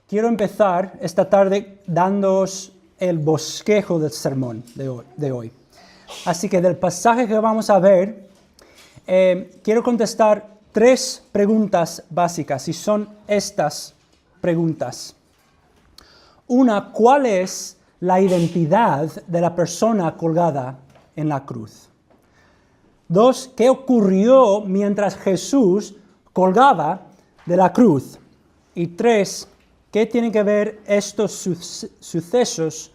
quiero empezar esta tarde dándoos el bosquejo del sermón de hoy. Así que del pasaje que vamos a ver, quiero contestar 3 preguntas básicas, y son estas preguntas. Una, ¿cuál es la identidad de la persona colgada en la cruz? 2, ¿qué ocurrió mientras Jesús colgaba de la cruz? Y 3, ¿qué tienen que ver estos sucesos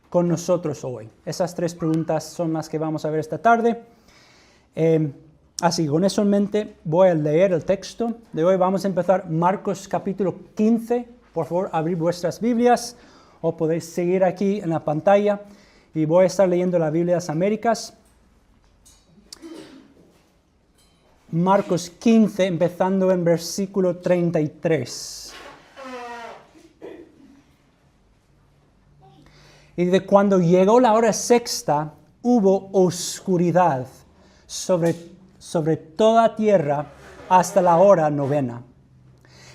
con nosotros hoy? Esas 3 preguntas son las que vamos a ver esta tarde. Así, con eso en mente, voy a leer el texto de hoy. Vamos a empezar Marcos capítulo 15. Por favor, abrid vuestras Biblias o podéis seguir aquí en la pantalla. Y voy a estar leyendo la Biblia de las Américas. Marcos 15, empezando en versículo 33. Y de cuando llegó la hora sexta, hubo oscuridad sobre toda tierra hasta la hora novena.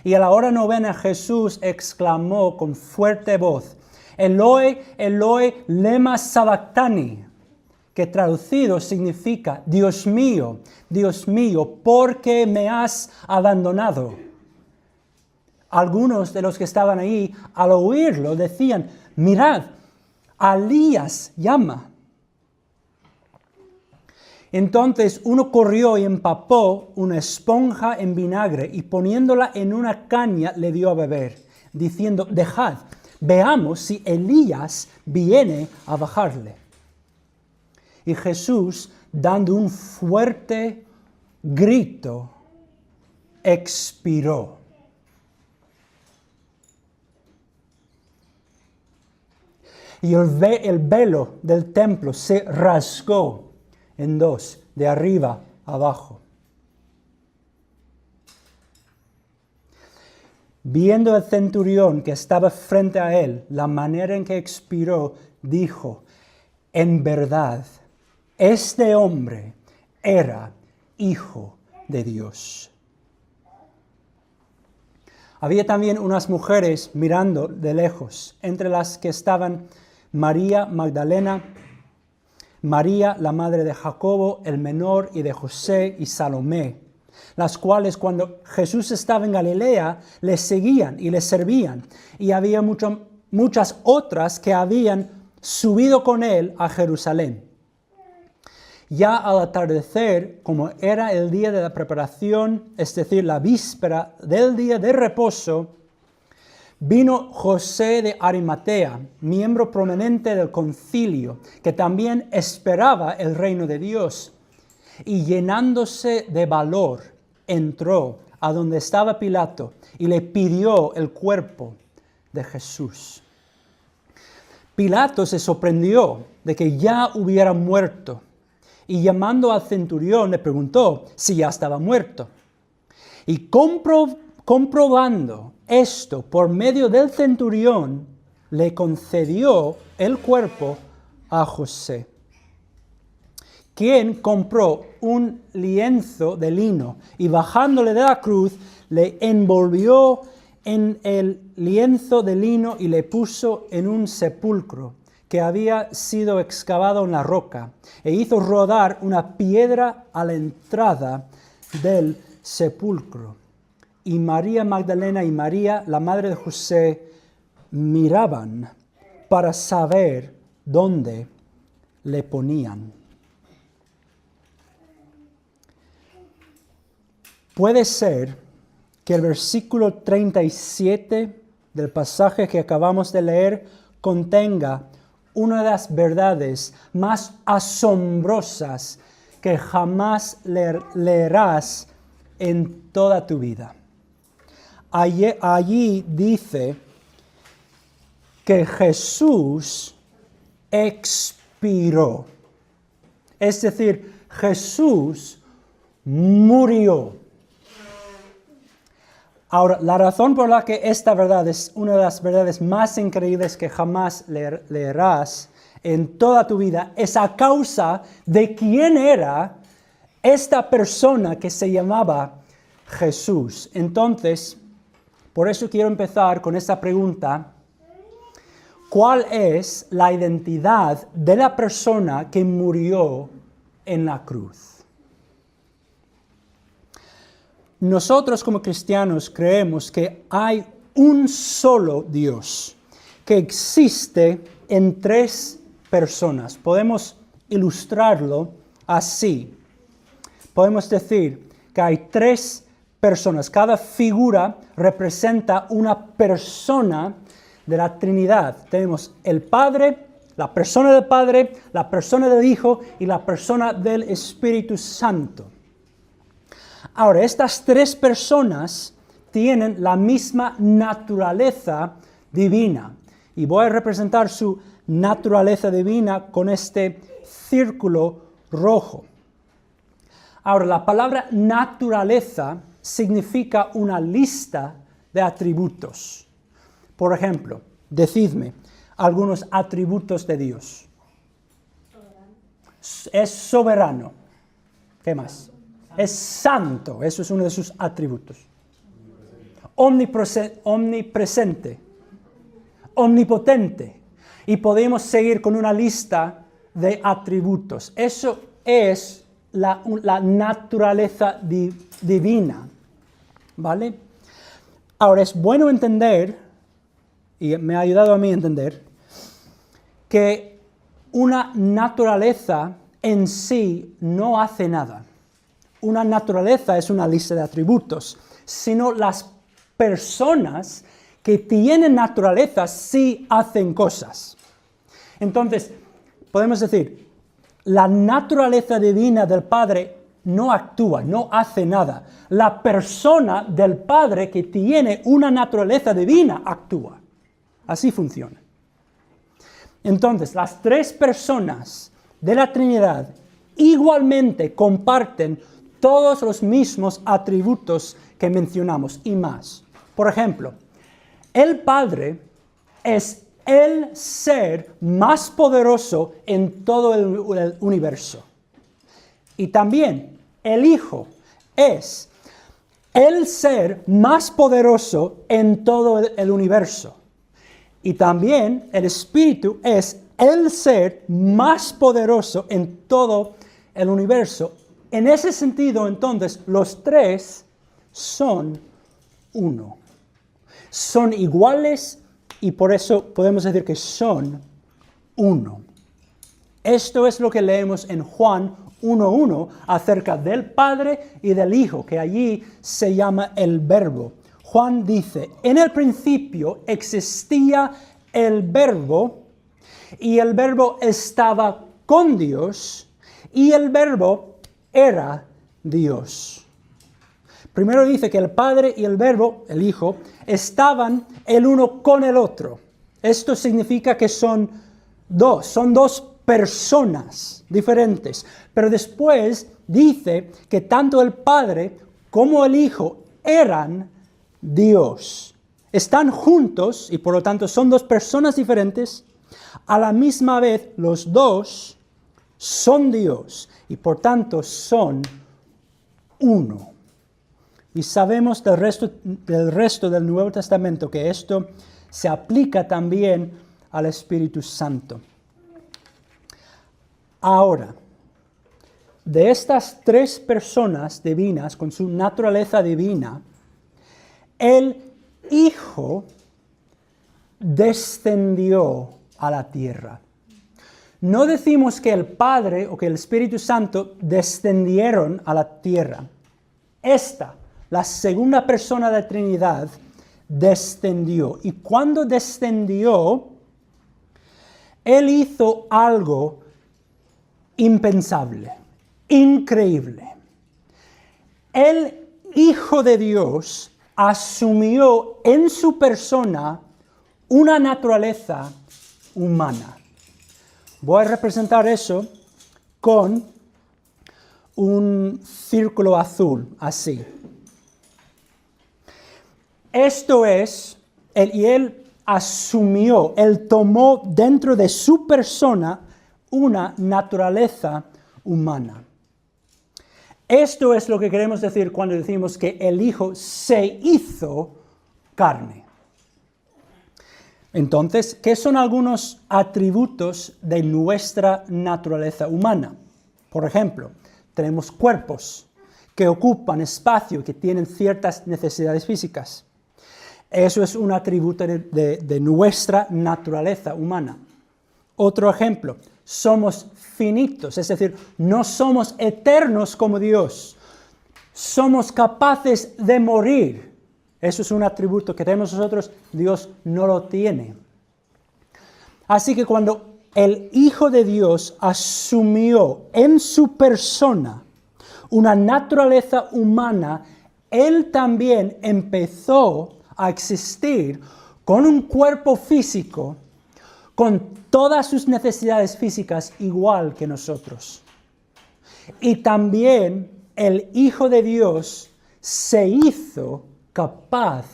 Y a la hora novena Jesús exclamó con fuerte voz, Eloi, Eloi, lema sabactani, que traducido significa, Dios mío, ¿por qué me has abandonado? Algunos de los que estaban ahí, al oírlo, decían, mirad, Elías llama. Entonces uno corrió y empapó una esponja en vinagre y poniéndola en una caña le dio a beber, diciendo, dejad, veamos si Elías viene a bajarle. Y Jesús, dando un fuerte grito, expiró. Y el velo del templo se rasgó en 2, de arriba a abajo. Viendo el centurión que estaba frente a él, la manera en que expiró, dijo, en verdad, este hombre era hijo de Dios. Había también unas mujeres mirando de lejos, entre las que estaban María Magdalena, María, la madre de Jacobo, el menor, y de José y Salomé, las cuales cuando Jesús estaba en Galilea, le seguían y le servían. Y había muchas otras que habían subido con él a Jerusalén. Ya al atardecer, como era el día de la preparación, es decir, la víspera del día de reposo, vino José de Arimatea, miembro prominente del concilio, que también esperaba el reino de Dios. Y llenándose de valor, entró a donde estaba Pilato y le pidió el cuerpo de Jesús. Pilato se sorprendió de que ya hubiera muerto y llamando al centurión le preguntó si ya estaba muerto. Y comprobando esto por medio del centurión, le concedió el cuerpo a José, quien compró un lienzo de lino y bajándole de la cruz, le envolvió en el lienzo de lino y le puso en un sepulcro que había sido excavado en la roca, e hizo rodar una piedra a la entrada del sepulcro. Y María Magdalena y María, la madre de José, miraban para saber dónde le ponían. Puede ser que el versículo 37 del pasaje que acabamos de leer contenga una de las verdades más asombrosas que jamás leerás en toda tu vida. Allí dice que Jesús expiró. Es decir, Jesús murió. Ahora, la razón por la que esta verdad es una de las verdades más increíbles que jamás leerás en toda tu vida es a causa de quién era esta persona que se llamaba Jesús. Entonces, Por eso quiero empezar con esta pregunta. ¿Cuál es la identidad de la persona que murió en la cruz? Nosotros como cristianos creemos que hay un solo Dios que existe en tres personas. Podemos ilustrarlo así. Podemos decir que hay tres personas. Cada figura representa una persona de la Trinidad. Tenemos el Padre, la persona del Padre, la persona del Hijo y la persona del Espíritu Santo. Ahora, estas tres personas tienen la misma naturaleza divina. Y voy a representar su naturaleza divina con este círculo rojo. Ahora, la palabra naturaleza significa una lista de atributos. Por ejemplo, decidme algunos atributos de Dios. Es soberano. ¿Qué más? Es santo. Eso es uno de sus atributos. Omnipresente. Omnipotente. Y podemos seguir con una lista de atributos. Eso es la naturaleza divina. ¿Vale? Ahora, es bueno entender, y me ha ayudado a mí a entender, que una naturaleza en sí no hace nada. Una naturaleza es una lista de atributos, sino las personas que tienen naturaleza sí hacen cosas. Entonces, podemos decir, la naturaleza divina del Padre no actúa, no hace nada. La persona del Padre que tiene una naturaleza divina actúa. Así funciona. Entonces, las tres personas de la Trinidad igualmente comparten todos los mismos atributos que mencionamos y más. Por ejemplo, el Padre es el ser más poderoso en todo el universo. Y también el Hijo es el ser más poderoso en todo el universo. Y también el Espíritu es el ser más poderoso en todo el universo. En ese sentido, entonces, los tres son uno. Son iguales y por eso podemos decir que son uno. Esto es lo que leemos en Juan 1:1 acerca del Padre y del Hijo, que allí se llama el Verbo. Juan dice, en el principio existía el Verbo, y el Verbo estaba con Dios, y el Verbo era Dios. Primero dice que el Padre y el Verbo, el Hijo, estaban el uno con el otro. Esto significa que son dos personas diferentes. Pero después dice que tanto el Padre como el Hijo eran Dios. Están juntos y por lo tanto son dos personas diferentes. A la misma vez los dos son Dios y por tanto son uno. Y sabemos del resto del Nuevo Testamento que esto se aplica también al Espíritu Santo. Ahora, de estas tres personas divinas con su naturaleza divina, el Hijo descendió a la tierra. No decimos que el Padre o que el Espíritu Santo descendieron a la tierra. La segunda persona de la Trinidad, descendió. Y cuando descendió, Él hizo algo impensable, increíble. El Hijo de Dios asumió en su persona una naturaleza humana. Voy a representar eso con un círculo azul, así. Esto es, él asumió, él tomó dentro de su persona una naturaleza humana. Esto es lo que queremos decir cuando decimos que el Hijo se hizo carne. Entonces, ¿qué son algunos atributos de nuestra naturaleza humana? Por ejemplo, tenemos cuerpos que ocupan espacio, que tienen ciertas necesidades físicas. Eso es un atributo de nuestra naturaleza humana. Otro ejemplo, somos finitos, es decir, no somos eternos como Dios. Somos capaces de morir. Eso es un atributo que tenemos nosotros, Dios no lo tiene. Así que cuando el Hijo de Dios asumió en su persona una naturaleza humana, Él también empezó a existir con un cuerpo físico, con todas sus necesidades físicas igual que nosotros. Y también el Hijo de Dios se hizo capaz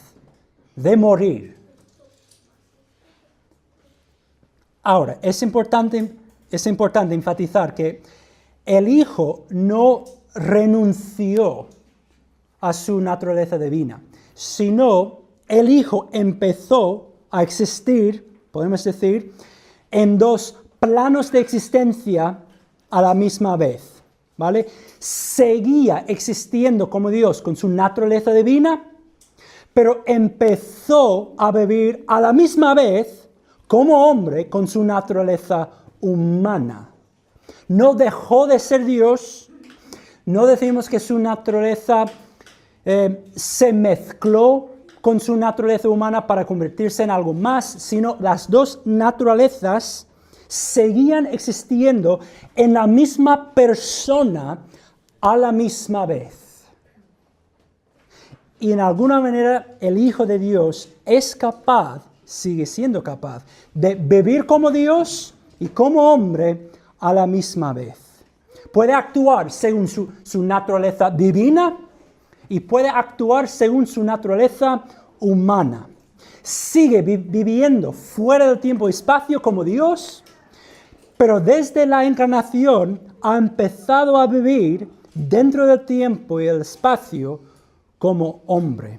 de morir. Ahora, es importante enfatizar que el Hijo no renunció a su naturaleza divina, sino el Hijo empezó a existir, podemos decir, en dos planos de existencia a la misma vez, ¿vale? Seguía existiendo como Dios con su naturaleza divina, pero empezó a vivir a la misma vez como hombre con su naturaleza humana. No dejó de ser Dios, no decimos que su naturaleza se mezcló con su naturaleza humana para convertirse en algo más, sino las dos naturalezas seguían existiendo en la misma persona a la misma vez. Y en alguna manera el Hijo de Dios es capaz, sigue siendo capaz, de vivir como Dios y como hombre a la misma vez. Puede actuar según su naturaleza divina y puede actuar según su naturaleza humana. Sigue viviendo fuera del tiempo y espacio como Dios, pero desde la encarnación ha empezado a vivir dentro del tiempo y el espacio como hombre.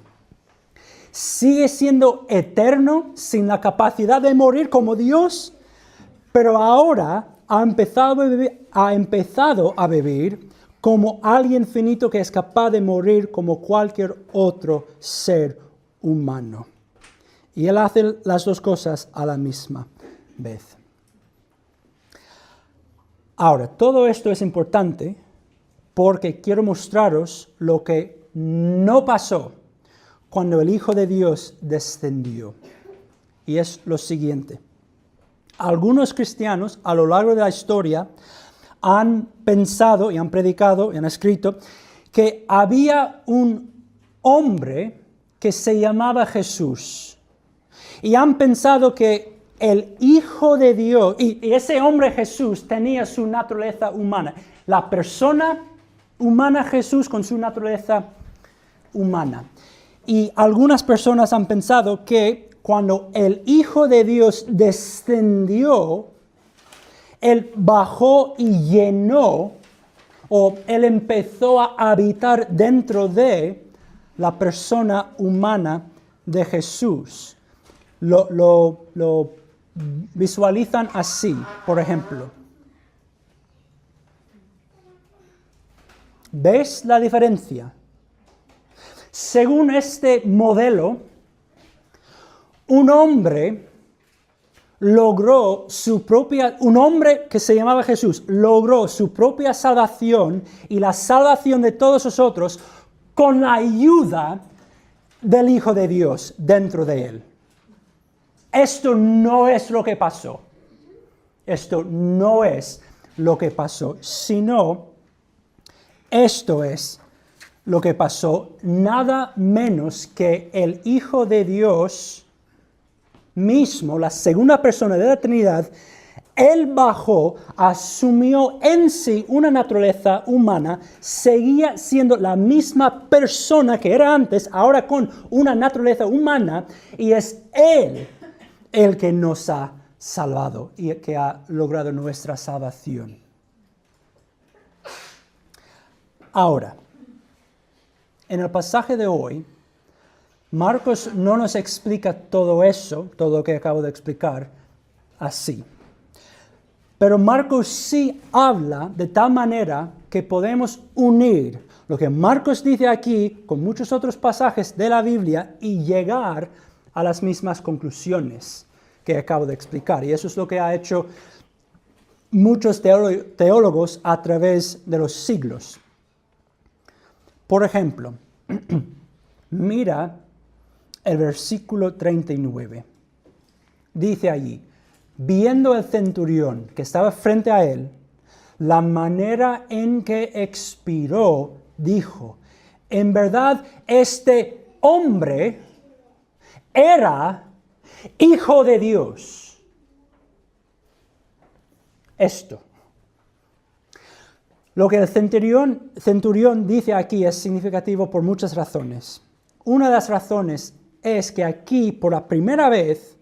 Sigue siendo eterno, sin la capacidad de morir como Dios, pero ahora ha empezado a vivir como alguien finito que es capaz de morir como cualquier otro ser humano. Y Él hace las dos cosas a la misma vez. Ahora, todo esto es importante porque quiero mostraros lo que no pasó cuando el Hijo de Dios descendió. Y es lo siguiente. Algunos cristianos a lo largo de la historia han pensado y han predicado y han escrito que había un hombre que se llamaba Jesús. Y han pensado que el Hijo de Dios, y ese hombre Jesús tenía su naturaleza humana. La persona humana Jesús con su naturaleza humana. Y algunas personas han pensado que cuando el Hijo de Dios descendió, Él bajó y llenó, o Él empezó a habitar dentro de la persona humana de Jesús. Lo visualizan así, por ejemplo. ¿Ves la diferencia? Según este modelo, un hombre que se llamaba Jesús, logró su propia salvación y la salvación de todos nosotros con la ayuda del Hijo de Dios dentro de él. Esto no es lo que pasó. Esto no es lo que pasó, sino esto es lo que pasó, nada menos que el Hijo de Dios mismo, la segunda persona de la Trinidad, Él bajó, asumió en sí una naturaleza humana, seguía siendo la misma persona que era antes, ahora con una naturaleza humana, y es Él el que nos ha salvado y el que ha logrado nuestra salvación. Ahora, en el pasaje de hoy, Marcos no nos explica todo eso, todo lo que acabo de explicar, así. Pero Marcos sí habla de tal manera que podemos unir lo que Marcos dice aquí con muchos otros pasajes de la Biblia y llegar a las mismas conclusiones que acabo de explicar. Y eso es lo que ha hecho muchos teólogos a través de los siglos. Por ejemplo, mira el versículo 39. Dice allí, viendo el centurión que estaba frente a él, la manera en que expiró, dijo, en verdad este hombre era hijo de Dios. Esto. Lo que el centurión dice aquí es significativo por muchas razones. Una de las razones es que aquí, por la primera vez,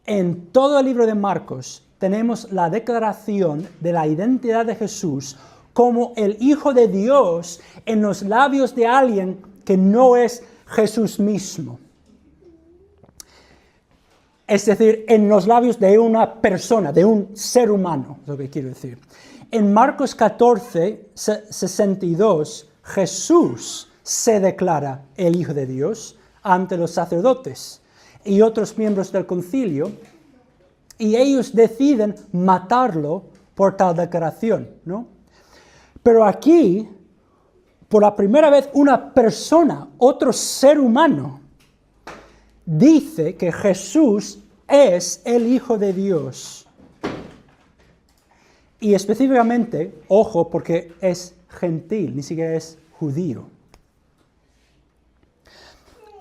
en todo el libro de Marcos, tenemos la declaración de la identidad de Jesús como el Hijo de Dios en los labios de alguien que no es Jesús mismo. Es decir, en los labios de una persona, de un ser humano, es lo que quiero decir. En Marcos 14, 62, Jesús se declara el Hijo de Dios ante los sacerdotes y otros miembros del concilio, y ellos deciden matarlo por tal declaración, ¿no? Pero aquí, por la primera vez, una persona, otro ser humano, dice que Jesús es el Hijo de Dios. Y específicamente, ojo, porque es gentil, ni siquiera es judío.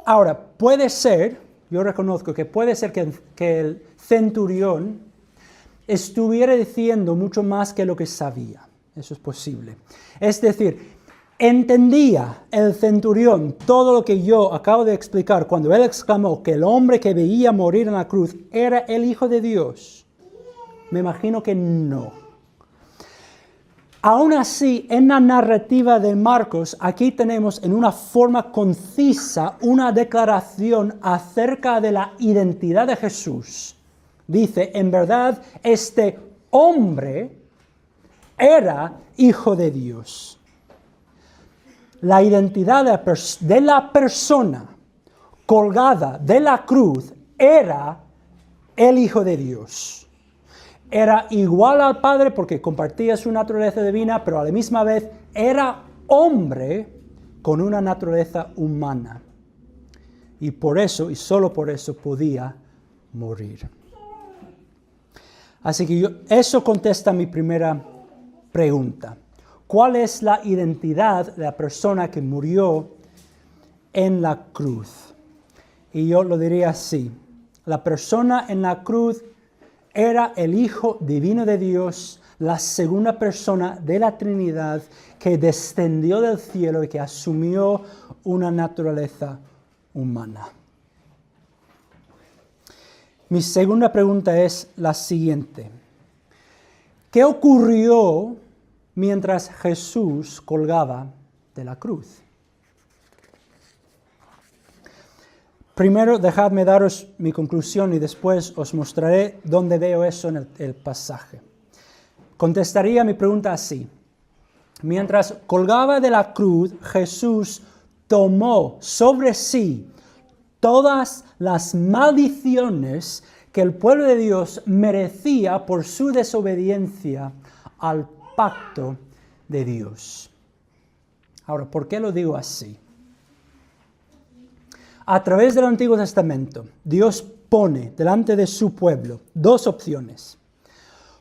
Ahora, puede ser, yo reconozco que puede ser que el centurión estuviera diciendo mucho más que lo que sabía. Eso es posible. Es decir, entendía el centurión todo lo que yo acabo de explicar cuando él exclamó que el hombre que veía morir en la cruz era el Hijo de Dios. Me imagino que no. Aún así, en la narrativa de Marcos, aquí tenemos en una forma concisa una declaración acerca de la identidad de Jesús. Dice, en verdad, este hombre era Hijo de Dios. La identidad de la persona colgada de la cruz era el Hijo de Dios. Era igual al Padre porque compartía su naturaleza divina, pero a la misma vez era hombre con una naturaleza humana. Y por eso, y solo por eso, podía morir. Así que eso contesta mi primera pregunta. ¿Cuál es la identidad de la persona que murió en la cruz? Y yo lo diría así. La persona en la cruz era el Hijo Divino de Dios, la segunda persona de la Trinidad que descendió del cielo y que asumió una naturaleza humana. Mi segunda pregunta es la siguiente. ¿Qué ocurrió mientras Jesús colgaba de la cruz? Primero, dejadme daros mi conclusión y después os mostraré dónde veo eso en el pasaje. Contestaría mi pregunta así. Mientras colgaba de la cruz, Jesús tomó sobre sí todas las maldiciones que el pueblo de Dios merecía por su desobediencia al pacto de Dios. Ahora, ¿por qué lo digo así? A través del Antiguo Testamento, Dios pone delante de su pueblo dos opciones.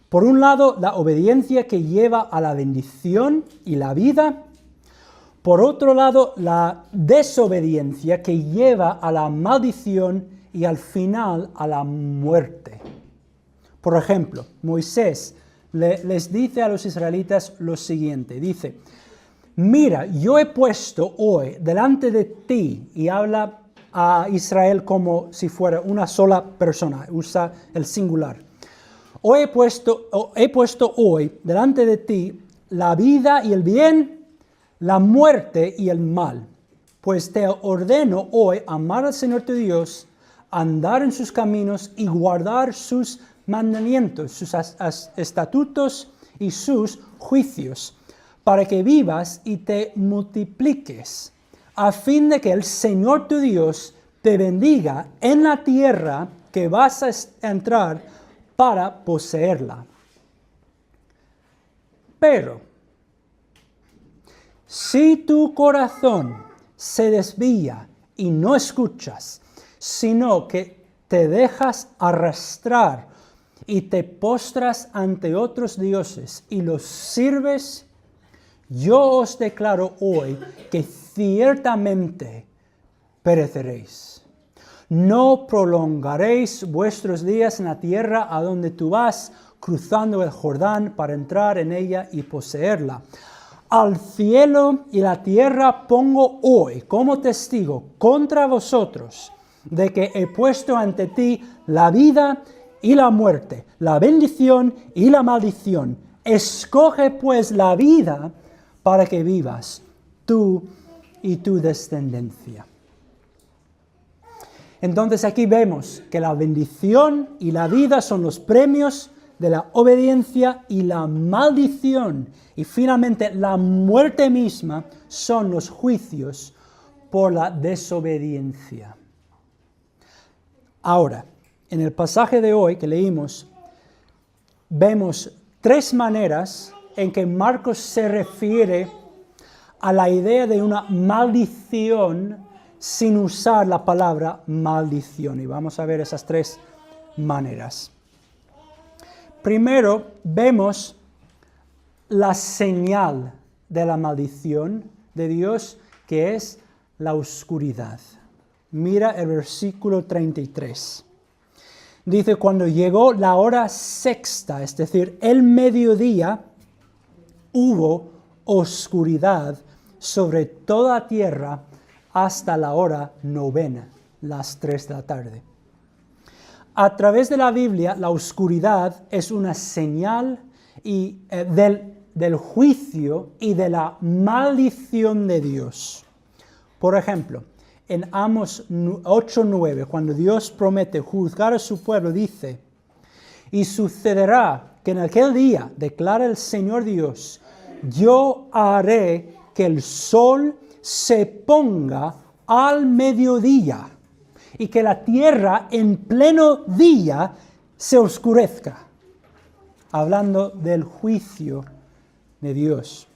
Por un lado, la obediencia que lleva a la bendición y la vida. Por otro lado, la desobediencia que lleva a la maldición y al final a la muerte. Por ejemplo, Moisés les dice a los israelitas lo siguiente. Dice, mira, yo he puesto hoy delante de ti, y habla a Israel como si fuera una sola persona, usa el singular. He puesto hoy delante de ti la vida y el bien, la muerte y el mal. Pues te ordeno hoy amar al Señor tu Dios, andar en sus caminos y guardar sus mandamientos, sus estatutos y sus juicios, para que vivas y te multipliques, a fin de que el Señor tu Dios te bendiga en la tierra que vas a entrar para poseerla. Pero, si tu corazón se desvía y no escuchas, sino que te dejas arrastrar y te postras ante otros dioses y los sirves, yo os declaro hoy que ciertamente pereceréis. No prolongaréis vuestros días en la tierra a donde tú vas, cruzando el Jordán para entrar en ella y poseerla. Al cielo y la tierra pongo hoy como testigo contra vosotros de que he puesto ante ti la vida y la muerte, la bendición y la maldición. Escoge pues la vida para que vivas tú y tu descendencia. Entonces aquí vemos que la bendición y la vida son los premios de la obediencia y la maldición. Y finalmente la muerte misma son los juicios por la desobediencia. Ahora, en el pasaje de hoy que leímos, vemos tres maneras en que Marcos se refiere a la idea de una maldición sin usar la palabra maldición. Y vamos a ver esas tres maneras. Primero, vemos la señal de la maldición de Dios, que es la oscuridad. Mira el versículo 33. Dice, cuando llegó la hora sexta, es decir, el mediodía, hubo oscuridad sobre toda la tierra hasta la hora novena, las 3 de la tarde. A través de la Biblia, la oscuridad es una señal del juicio y de la maldición de Dios. Por ejemplo, en Amos 8:9, cuando Dios promete juzgar a su pueblo, dice, y sucederá que en aquel día, declara el Señor Dios, yo haré que el sol se ponga al mediodía y que la tierra en pleno día se oscurezca. Hablando del juicio de Dios.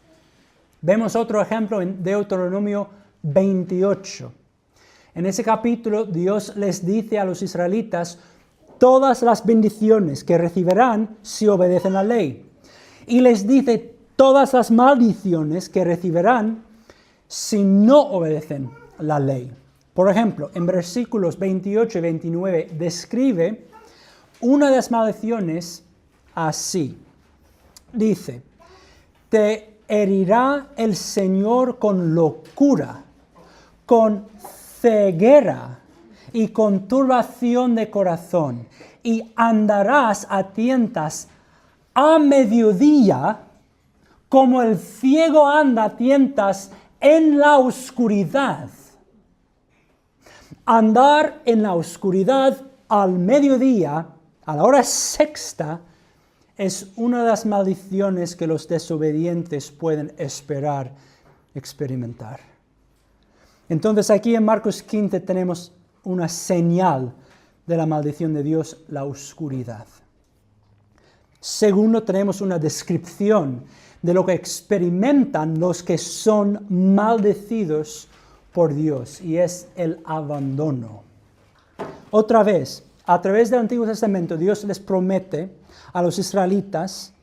Vemos otro ejemplo en Deuteronomio 28. En ese capítulo Dios les dice a los israelitas todas las bendiciones que recibirán si obedecen la ley. Y les dice todas las maldiciones que recibirán si no obedecen la ley. Por ejemplo, en versículos 28 y 29 describe una de las maldiciones así. Dice, te herirá el Señor con locura, con ceguera y con turbación de corazón, y andarás a tientas a mediodía, como el ciego anda a tientas en la oscuridad. Andar en la oscuridad al mediodía, a la hora sexta, es una de las maldiciones que los desobedientes pueden esperar experimentar. Entonces aquí en Marcos 15 tenemos una señal de la maldición de Dios, la oscuridad. Segundo, tenemos una descripción de lo que experimentan los que son maldecidos por Dios, y es el abandono. Otra vez, a través del Antiguo Testamento, Dios les promete a los israelitas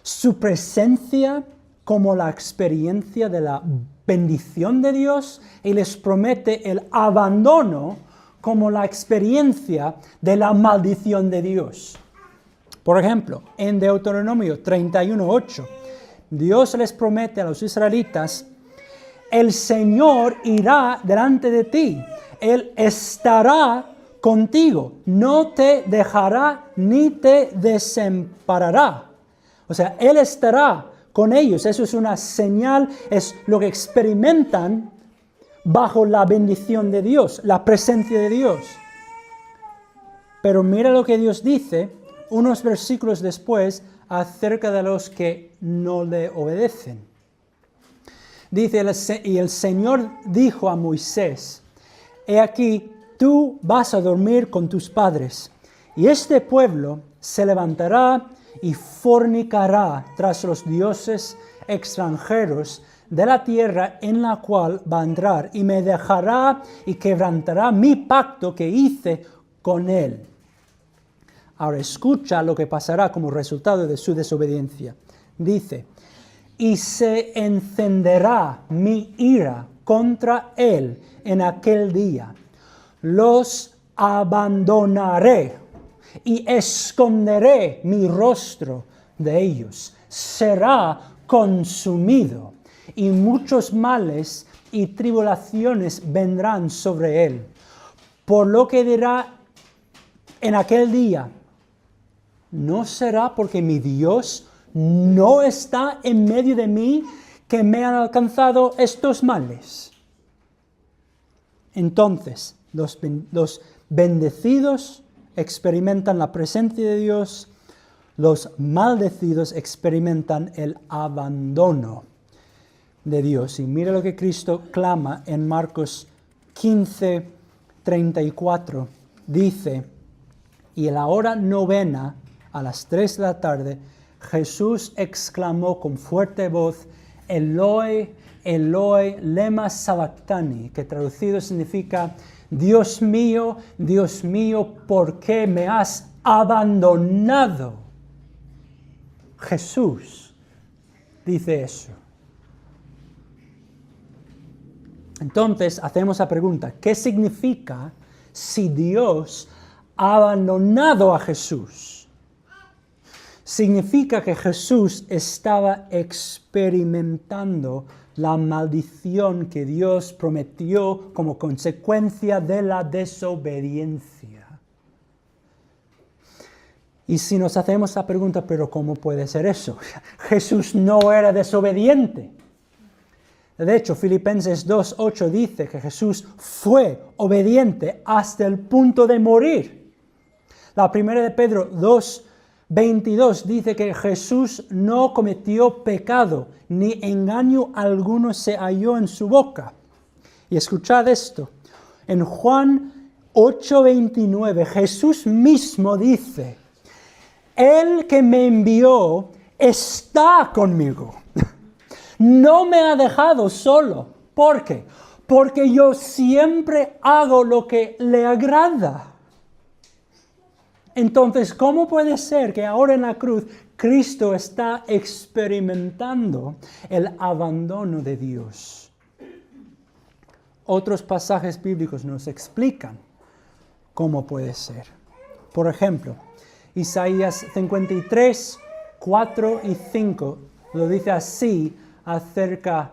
su presencia como la experiencia de la bendición de Dios, y les promete el abandono como la experiencia de la maldición de Dios. Por ejemplo, en Deuteronomio 31:8, Dios les promete a los israelitas, el Señor irá delante de ti, Él estará contigo, no te dejará ni te desamparará. O sea, Él estará con ellos. Eso es una señal, es lo que experimentan bajo la bendición de Dios, la presencia de Dios. Pero mira lo que Dios dice unos versículos después acerca de los que no le obedecen. Dice, y el Señor dijo a Moisés, he aquí, tú vas a dormir con tus padres, y este pueblo se levantará y fornicará tras los dioses extranjeros de la tierra en la cual va a entrar, y me dejará y quebrantará mi pacto que hice con él. Ahora escucha lo que pasará como resultado de su desobediencia. Dice, y se encenderá mi ira contra él en aquel día. Los abandonaré y esconderé mi rostro de ellos. Será consumido y muchos males y tribulaciones vendrán sobre él. Por lo que dirá en aquel día, ¿no será porque mi Dios no está en medio de mí que me han alcanzado estos males? Entonces, los bendecidos experimentan la presencia de Dios, los maldecidos experimentan el abandono de Dios. Y mira lo que Cristo clama en Marcos 15:34. Dice, y a la hora novena, a las 3 de la tarde, Jesús exclamó con fuerte voz, Eloi, Eloi, lema sabactani, que traducido significa, Dios mío, ¿por qué me has abandonado? Jesús dice eso. Entonces hacemos la pregunta, ¿qué significa si Dios ha abandonado a Jesús? Significa que Jesús estaba experimentando la maldición que Dios prometió como consecuencia de la desobediencia. Y si nos hacemos la pregunta, ¿pero cómo puede ser eso? Jesús no era desobediente. De hecho, Filipenses 2:8 dice que Jesús fue obediente hasta el punto de morir. La primera de Pedro 2:22 dice que Jesús no cometió pecado, ni engaño alguno se halló en su boca. Y escuchad esto, en Juan 8:29 Jesús mismo dice, el que me envió está conmigo, no me ha dejado solo. ¿Por qué? Porque yo siempre hago lo que le agrada. Entonces, ¿cómo puede ser que ahora en la cruz Cristo está experimentando el abandono de Dios? Otros pasajes bíblicos nos explican cómo puede ser. Por ejemplo, Isaías 53, 4 y 5 lo dice así acerca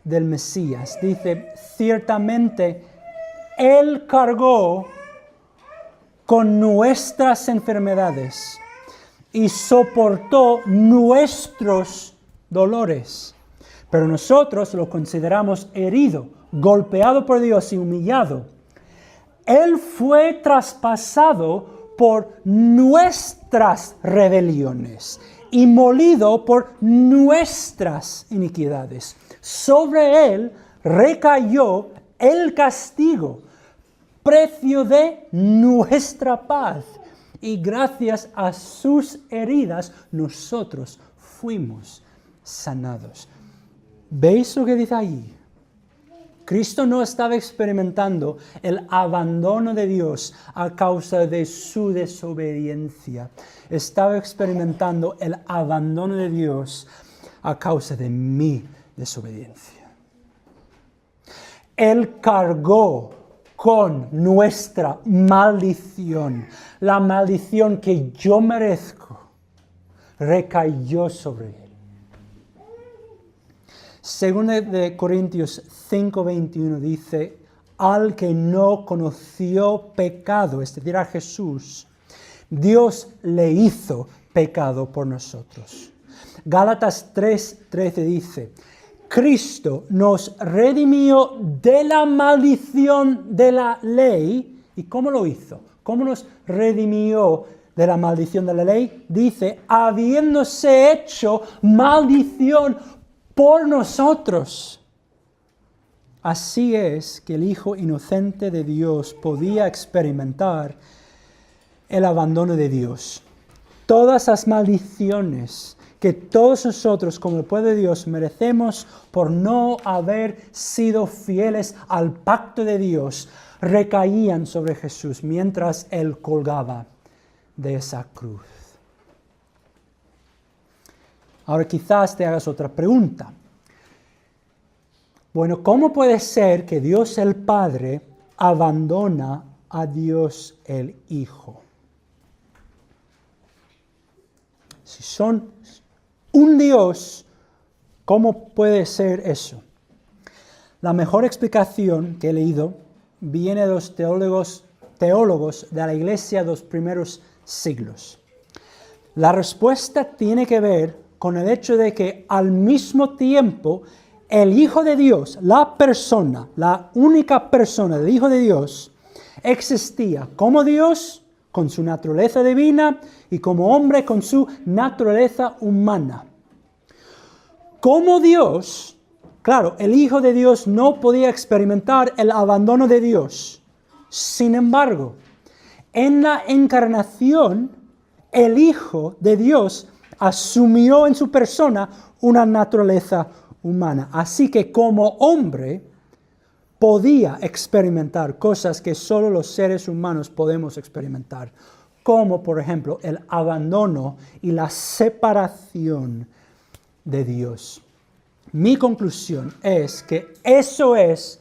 del Mesías. Dice, ciertamente Él cargó con nuestras enfermedades y soportó nuestros dolores. Pero nosotros lo consideramos herido, golpeado por Dios y humillado. Él fue traspasado por nuestras rebeliones y molido por nuestras iniquidades. Sobre Él recayó el castigo, precio de nuestra paz, y gracias a sus heridas nosotros fuimos sanados. ¿Veis lo que dice allí? Cristo no estaba experimentando el abandono de Dios a causa de su desobediencia. Estaba experimentando el abandono de Dios a causa de mi desobediencia. Él cargó con nuestra maldición, la maldición que yo merezco, recayó sobre Él. Según de Corintios 5:21 dice, al que no conoció pecado, es decir, a Jesús, Dios le hizo pecado por nosotros. Gálatas 3:13 dice, Cristo nos redimió de la maldición de la ley. ¿Y cómo lo hizo? ¿Cómo nos redimió de la maldición de la ley? Dice, habiéndose hecho maldición por nosotros. Así es que el Hijo inocente de Dios podía experimentar el abandono de Dios. Todas las maldiciones que todos nosotros como el pueblo de Dios merecemos por no haber sido fieles al pacto de Dios, recaían sobre Jesús mientras Él colgaba de esa cruz. Ahora quizás te hagas otra pregunta. Bueno, ¿cómo puede ser que Dios el Padre abandona a Dios el Hijo? Si son un Dios, ¿cómo puede ser eso? La mejor explicación que he leído viene de los teólogos de la Iglesia de los primeros siglos. La respuesta tiene que ver con el hecho de que al mismo tiempo el Hijo de Dios, la persona, la única persona del Hijo de Dios, existía como Dios con su naturaleza divina y como hombre con su naturaleza humana. Como Dios, claro, el Hijo de Dios no podía experimentar el abandono de Dios. Sin embargo, en la encarnación, el Hijo de Dios asumió en su persona una naturaleza humana. Así que como hombre, podía experimentar cosas que solo los seres humanos podemos experimentar, como por ejemplo el abandono y la separación de Dios. Mi conclusión es que eso es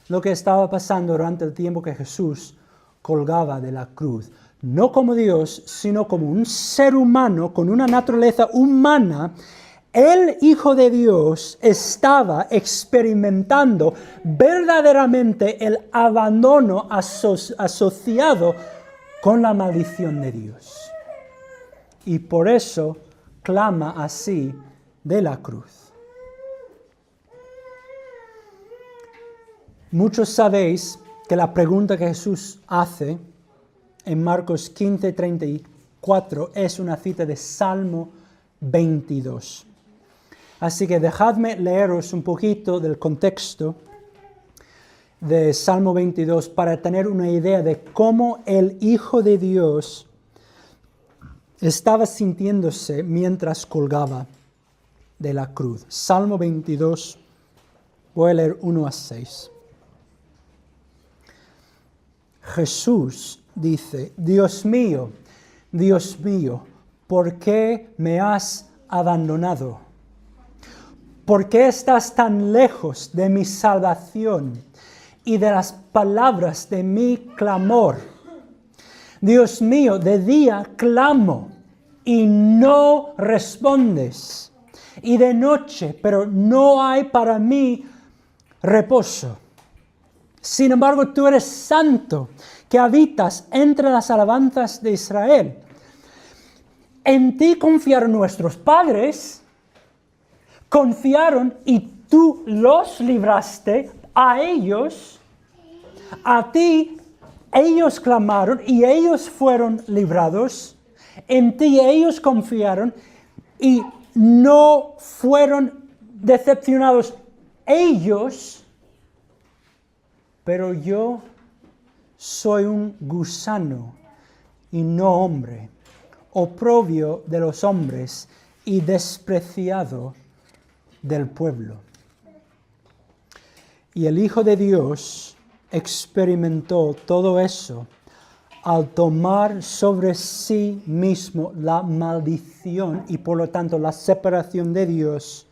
lo que estaba pasando durante el tiempo que Jesús colgaba de la cruz. No como Dios, sino como un ser humano con una naturaleza humana. El Hijo de Dios estaba experimentando verdaderamente el abandono asociado con la maldición de Dios. Y por eso clama así de la cruz. Muchos sabéis que la pregunta que Jesús hace en Marcos 15:34 es una cita de Salmo 22. Así que dejadme leeros un poquito del contexto de Salmo 22 para tener una idea de cómo el Hijo de Dios estaba sintiéndose mientras colgaba de la cruz. Salmo 22, voy a leer 1-6. Jesús dice, Dios mío, ¿por qué me has abandonado? ¿Por qué estás tan lejos de mi salvación y de las palabras de mi clamor? Dios mío, de día clamo y no respondes, y de noche, pero no hay para mí reposo. Sin embargo, tú eres santo, que habitas entre las alabanzas de Israel. En ti confiaron nuestros padres, confiaron y tú los libraste a ellos. A ti ellos clamaron y ellos fueron librados. En ti ellos confiaron y no fueron decepcionados ellos. Pero yo soy un gusano y no hombre, oprobio de los hombres y despreciado del pueblo. Y el Hijo de Dios experimentó todo eso al tomar sobre sí mismo la maldición y por lo tanto la separación de Dios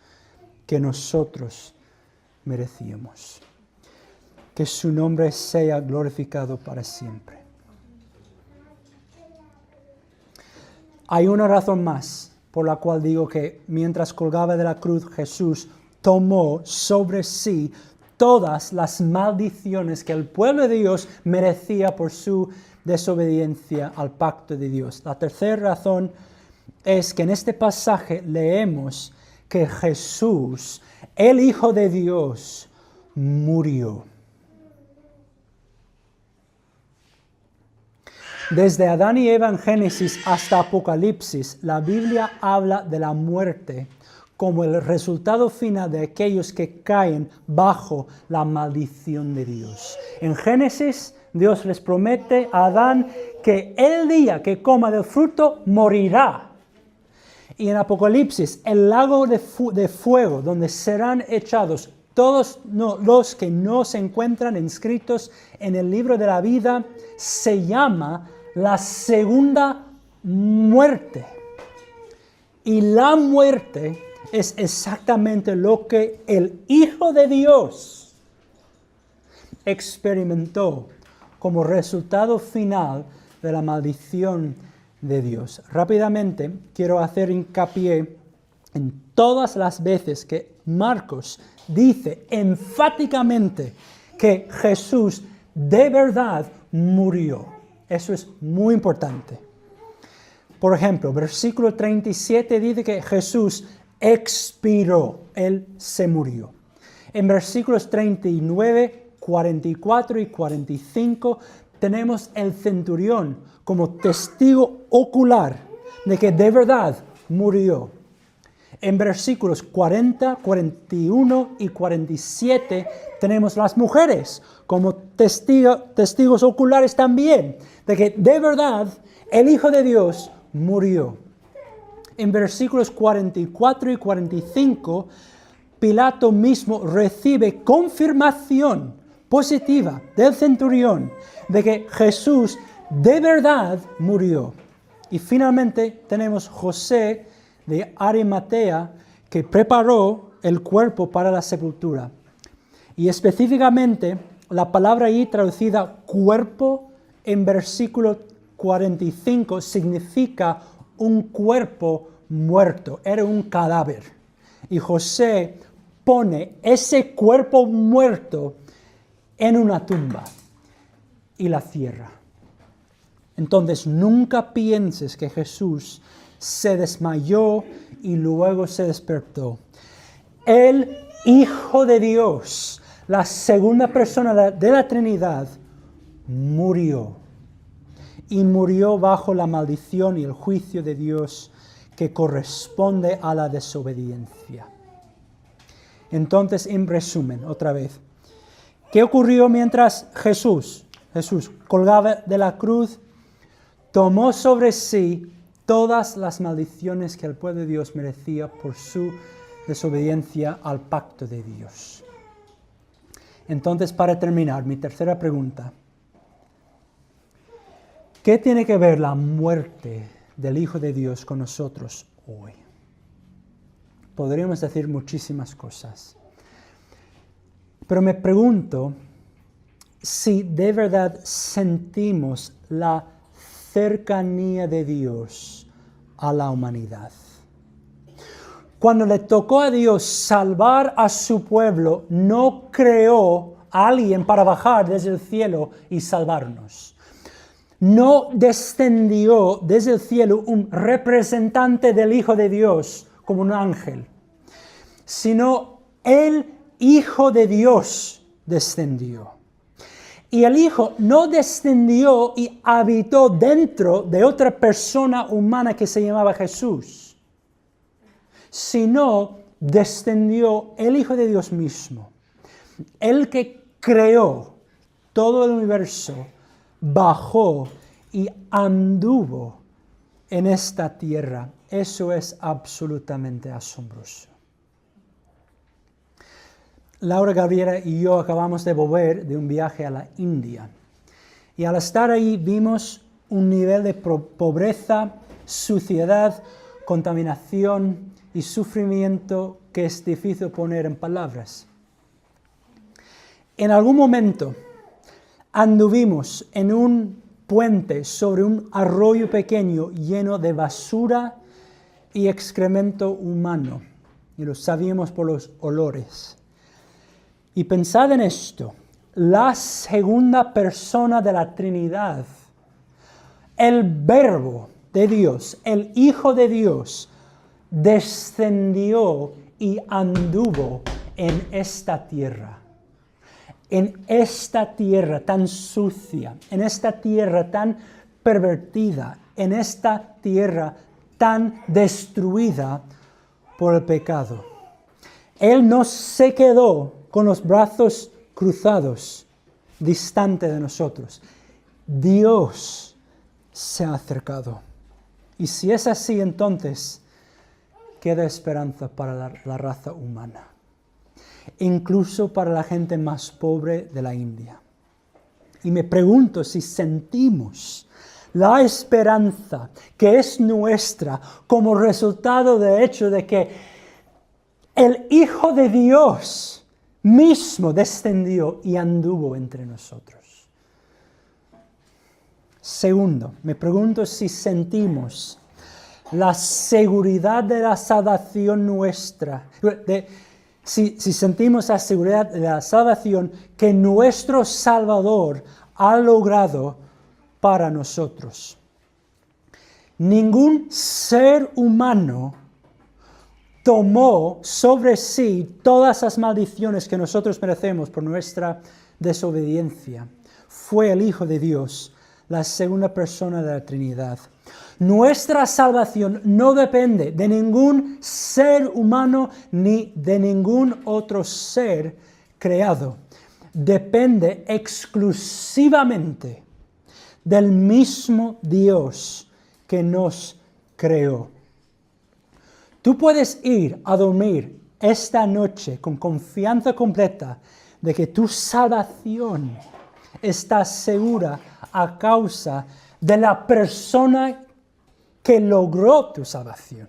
que nosotros merecíamos. Que su nombre sea glorificado para siempre. Hay una razón más por la cual digo que mientras colgaba de la cruz, Jesús tomó sobre sí todas las maldiciones que el pueblo de Dios merecía por su desobediencia al pacto de Dios. La tercera razón es que en este pasaje leemos que Jesús, el Hijo de Dios, murió. Desde Adán y Eva en Génesis hasta Apocalipsis, la Biblia habla de la muerte como el resultado final de aquellos que caen bajo la maldición de Dios. En Génesis, Dios les promete a Adán que el día que coma del fruto morirá. Y en Apocalipsis, el lago de fuego donde serán echados todos los que no se encuentran inscritos en el libro de la vida, se llama la segunda muerte. Y la muerte es exactamente lo que el Hijo de Dios experimentó como resultado final de la maldición de Dios. Rápidamente quiero hacer hincapié en todas las veces que Marcos dice enfáticamente que Jesús de verdad murió. Eso es muy importante. Por ejemplo, versículo 37 dice que Jesús expiró, Él se murió. En versículos 39, 44 y 45 tenemos el centurión como testigo ocular de que de verdad murió. En versículos 40, 41 y 47 tenemos las mujeres como testigos oculares también de que de verdad el Hijo de Dios murió. En versículos 44 y 45, Pilato mismo recibe confirmación positiva del centurión de que Jesús de verdad murió. Y finalmente tenemos José de Arimatea que preparó el cuerpo para la sepultura. Y específicamente la palabra ahí traducida cuerpo en versículo 45 significa un cuerpo muerto, era un cadáver. Y José pone ese cuerpo muerto en una tumba y la cierra. Entonces nunca pienses que Jesús se desmayó y luego se despertó. El Hijo de Dios, la segunda persona de la Trinidad, murió. Y murió bajo la maldición y el juicio de Dios que corresponde a la desobediencia. Entonces, en resumen, otra vez, ¿qué ocurrió mientras Jesús colgaba de la cruz? Tomó sobre sí todas las maldiciones que el pueblo de Dios merecía por su desobediencia al pacto de Dios. Entonces, para terminar, mi tercera pregunta. ¿Qué tiene que ver la muerte del Hijo de Dios con nosotros hoy? Podríamos decir muchísimas cosas. Pero me pregunto si de verdad sentimos la cercanía de Dios a la humanidad. Cuando le tocó a Dios salvar a su pueblo, no creó a alguien para bajar desde el cielo y salvarnos. No descendió desde el cielo un representante del Hijo de Dios como un ángel, sino el Hijo de Dios descendió. Y el Hijo no descendió y habitó dentro de otra persona humana que se llamaba Jesús, sino descendió el Hijo de Dios mismo, el que creó todo el universo, bajó y anduvo en esta tierra. Eso es absolutamente asombroso. Laura Gabriela y yo acabamos de volver de un viaje a la India. Y al estar ahí vimos un nivel de pobreza, suciedad, contaminación y sufrimiento que es difícil poner en palabras. En algún momento anduvimos en un puente sobre un arroyo pequeño lleno de basura y excremento humano. Y lo sabíamos por los olores. Y pensad en esto, la segunda persona de la Trinidad, el Verbo de Dios, el Hijo de Dios, descendió y anduvo en esta tierra. En esta tierra tan sucia, en esta tierra tan pervertida, en esta tierra tan destruida por el pecado. Él no se quedó con los brazos cruzados, distante de nosotros. Dios se ha acercado. Y si es así, entonces queda esperanza para la raza humana, incluso para la gente más pobre de la India. Y me pregunto si sentimos la esperanza que es nuestra como resultado del hecho de que el Hijo de Dios mismo descendió y anduvo entre nosotros. Segundo, me pregunto si sentimos la seguridad de la salvación nuestra, si sentimos la seguridad de la salvación que nuestro Salvador ha logrado para nosotros. Ningún ser humano tomó sobre sí todas las maldiciones que nosotros merecemos por nuestra desobediencia. Fue el Hijo de Dios, la segunda persona de la Trinidad. Nuestra salvación no depende de ningún ser humano ni de ningún otro ser creado. Depende exclusivamente del mismo Dios que nos creó. Tú puedes ir a dormir esta noche con confianza completa de que tu salvación está segura a causa de la persona que logró tu salvación,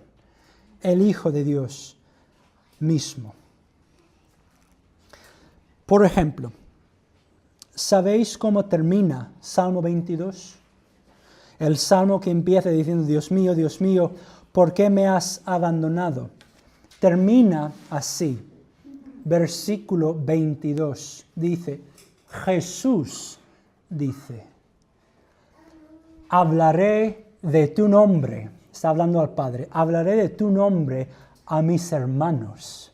el Hijo de Dios mismo. Por ejemplo, ¿sabéis cómo termina Salmo 22? El salmo que empieza diciendo, Dios mío, ¿por qué me has abandonado? Termina así, versículo 22, dice, Jesús dice, hablaré de tu nombre, está hablando al Padre, hablaré de tu nombre a mis hermanos.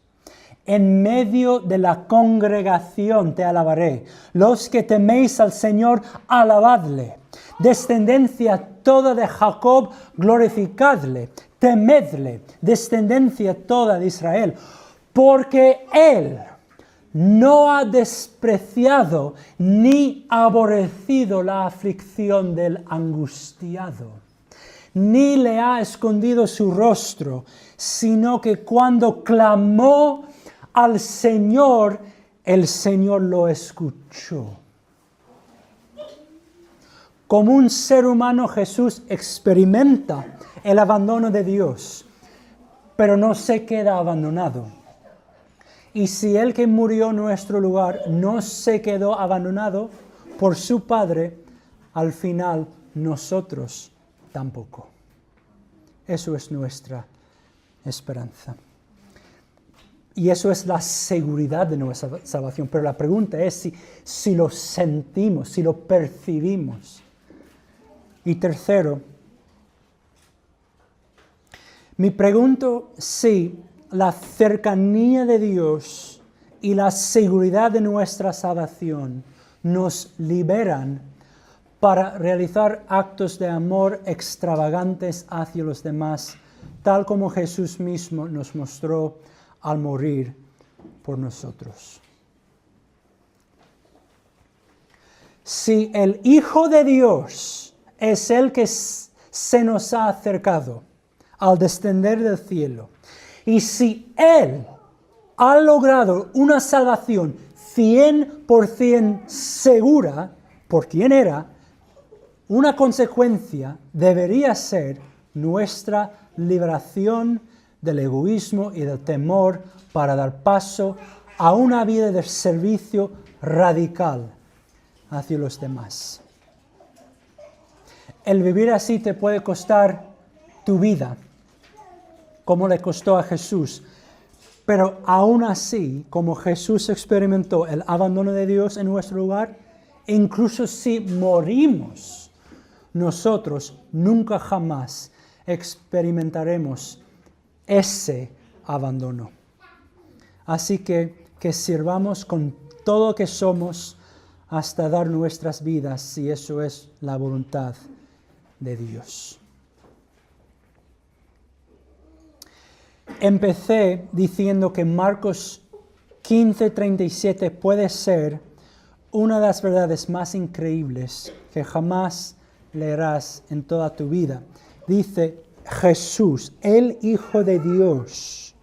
En medio de la congregación te alabaré. Los que teméis al Señor, alabadle. Descendencia toda de Jacob, glorificadle. Temedle, descendencia toda de Israel. Porque Él no ha despreciado ni aborrecido la aflicción del angustiado, ni le ha escondido su rostro, sino que cuando clamó al Señor, el Señor lo escuchó. Como un ser humano, Jesús experimenta el abandono de Dios, pero no se queda abandonado. Y si el que murió en nuestro lugar no se quedó abandonado por su Padre, al final nosotros tampoco. Eso es nuestra esperanza. Y eso es la seguridad de nuestra salvación. Pero la pregunta es si lo sentimos, si lo percibimos. Y tercero, me pregunto si la cercanía de Dios y la seguridad de nuestra salvación nos liberan para realizar actos de amor extravagantes hacia los demás, tal como Jesús mismo nos mostró al morir por nosotros. Si el Hijo de Dios es el que se nos ha acercado al descender del cielo, y si Él ha logrado una salvación 100% segura, por quien era, una consecuencia debería ser nuestra liberación del egoísmo y del temor para dar paso a una vida de servicio radical hacia los demás. El vivir así te puede costar tu vida, como le costó a Jesús, pero aún así, como Jesús experimentó el abandono de Dios en nuestro lugar, incluso si morimos, nosotros nunca jamás experimentaremos ese abandono. Así que sirvamos con todo lo que somos hasta dar nuestras vidas, si eso es la voluntad de Dios. Empecé diciendo que Marcos 15:37 puede ser una de las verdades más increíbles que jamás leerás en toda tu vida. Dice Jesús, el Hijo de Dios,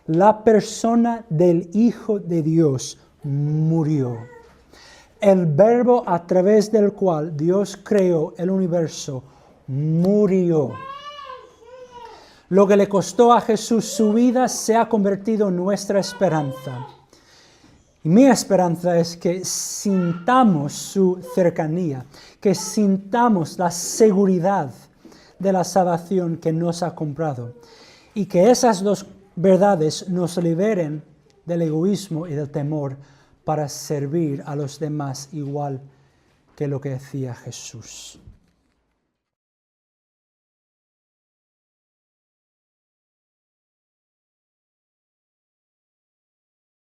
la persona del Hijo de Dios, murió. El verbo a través del cual Dios creó el universo murió. Lo que le costó a Jesús su vida se ha convertido en nuestra esperanza. Y mi esperanza es que sintamos su cercanía, que sintamos la seguridad de la salvación que nos ha comprado y que esas dos verdades nos liberen del egoísmo y del temor para servir a los demás igual que lo que hacía Jesús.